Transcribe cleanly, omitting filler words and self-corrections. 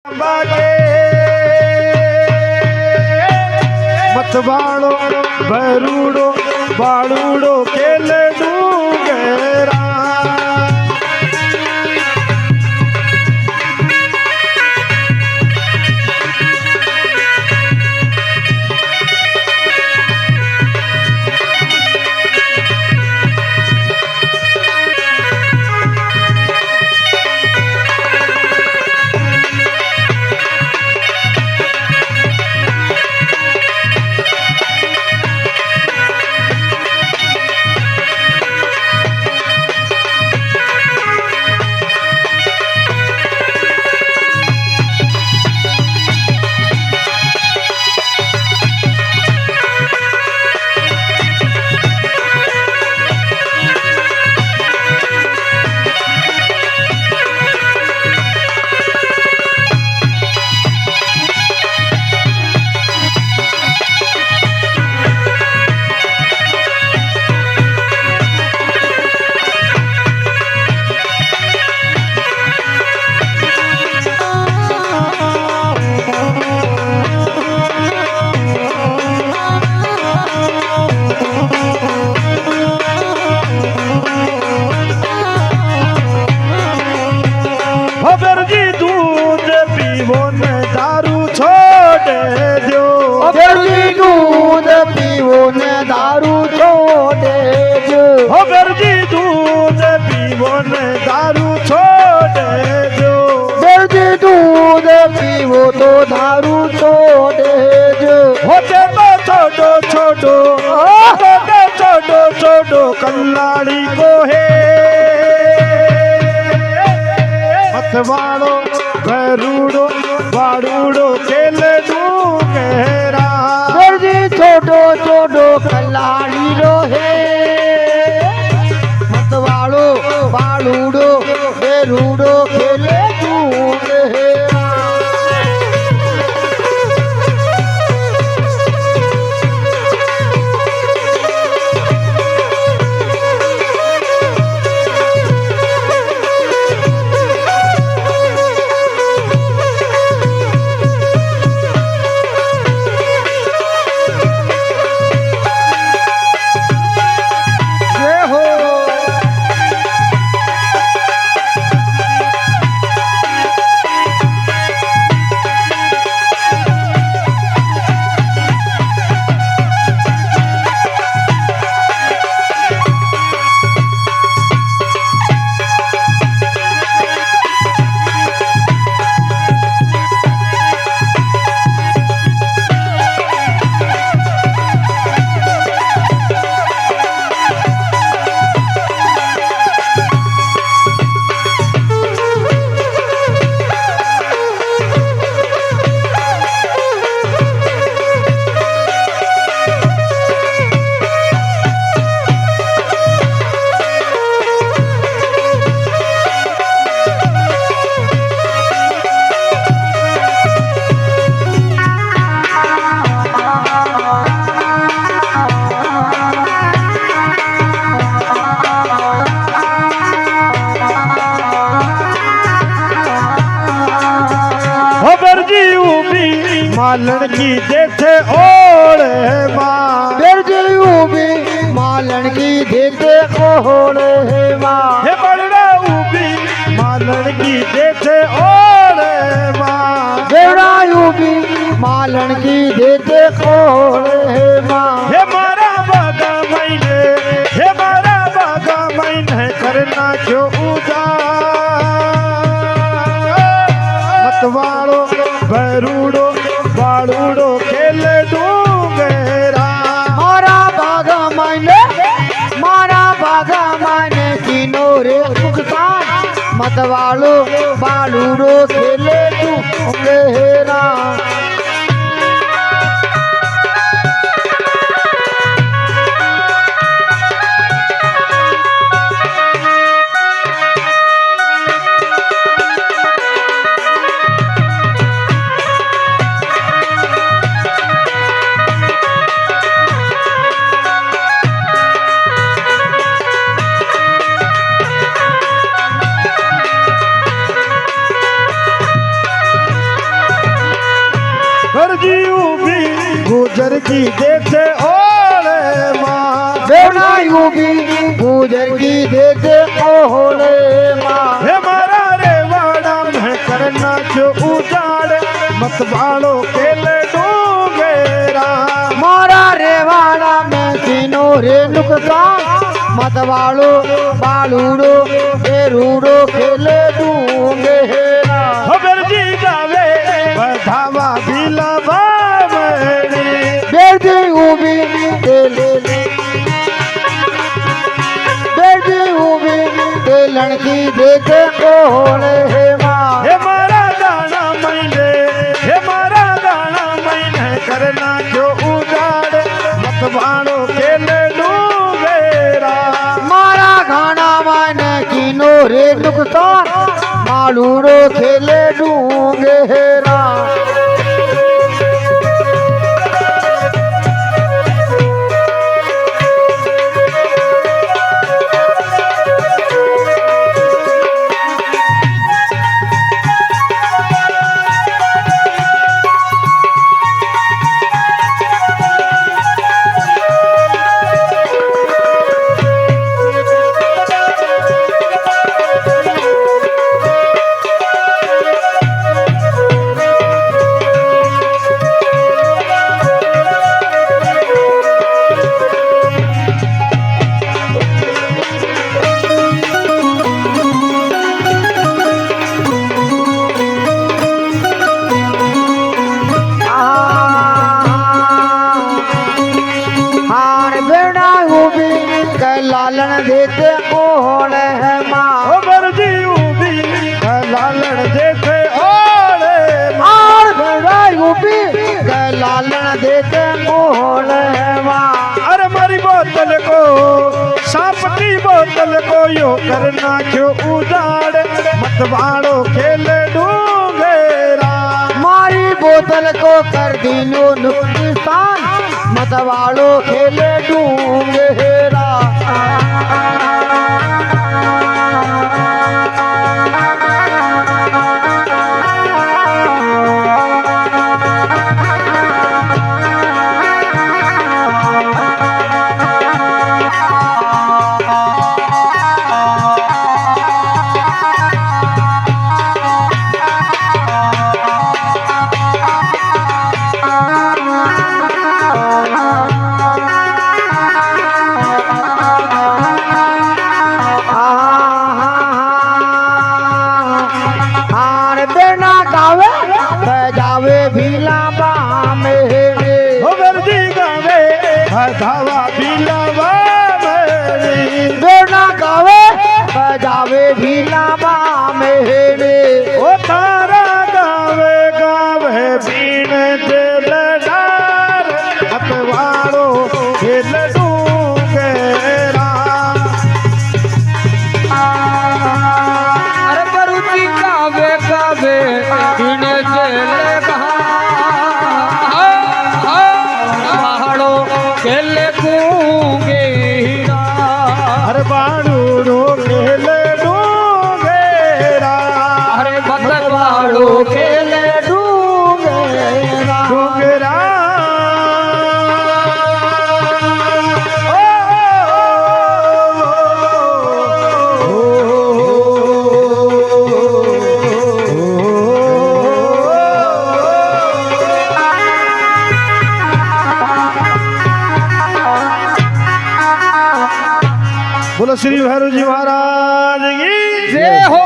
બાગે મતવાળો ભરૂડો બાળુડો કેલ ડુંગરા तो दारू छोड़े जो होते तो छोड़ो छोड़ो कल्लाड़ी को है मतवाड़ो भरूड़ो बाड़ूड़ो केल डूंगरा दर्जी छोड़ो छोड़ो कल्लाड़ी रो है मतवाड़ो बाड़ूड़ो भरूड़ो केल डूंगरा मालन की देथे ओढ़े माँ भी मालन की देथे ओढ़े माँ हे बड़ा उबी मालन की देथे ओढ़े माँ देवरायु भी मालन की देथे ओढ़े माँ हे मारा बागा मैंने करना क्यों उदार मतवाड़ो भरूड़ो बाड़ूड़ो केल डूंगरा मारा बागा माने तीनो रे मुक्तान मतवालो बालूरो खेले डूंगरा भैरजी उभी गुजर की देखे ओले माँ बेवड़ा यूबी गुजर की देते ओले माँ हे मारा रे वाड़ा में करना जो उजाड़ मत बाड़ो केले डूंगेरा मारा रेवाड़ा में तीनों रे नुकसान मतवाड़ो बालूड़ो बेरूड़ो खेले डूंगे हेरा खबर जी गावे बधावा भीला बावड़ी बेटी उबी तेले बेटी उबी तेलन की देखे ओले हे माँ हे मारा गाना मैंने हे मारा गाना मैंने करना जो उजाड़ मत बाड़ो केले डूंगेरा मारा खाना माने किनो रे नुकसान मालूड़ो खेले डूंगे हेरा लालन देते ओले है माँ खबर जी उभी लालण देखे ओले और बेड़ा यूपी लालन देते ओले है माँ अरे मारी बोतल को सांप की बोतल को यो करना क्यों उजाड़ मत बाड़ो खेले डूंगेरा मारी बोतल को कर दीनो नुकसान मतवाड़ो खेले डूंगे हेरा बजावे भीला बामे खबर जी गावे धावा बिलावा मेरी बेना गावे बजावे भीला बामे ओ तारा गावे गावे बीन दिल डार हथवाड़ो खेल डूंगेरा अरे बरुची गावे गावे बिन जेल पहाड़ो खेले कूंगे हर बाड़ू खेल डूंगेरा अरे बतवाड़ो खेले डूंगेरा डूंगेरा बोलो श्री भैरव जी महाराज की जय हो।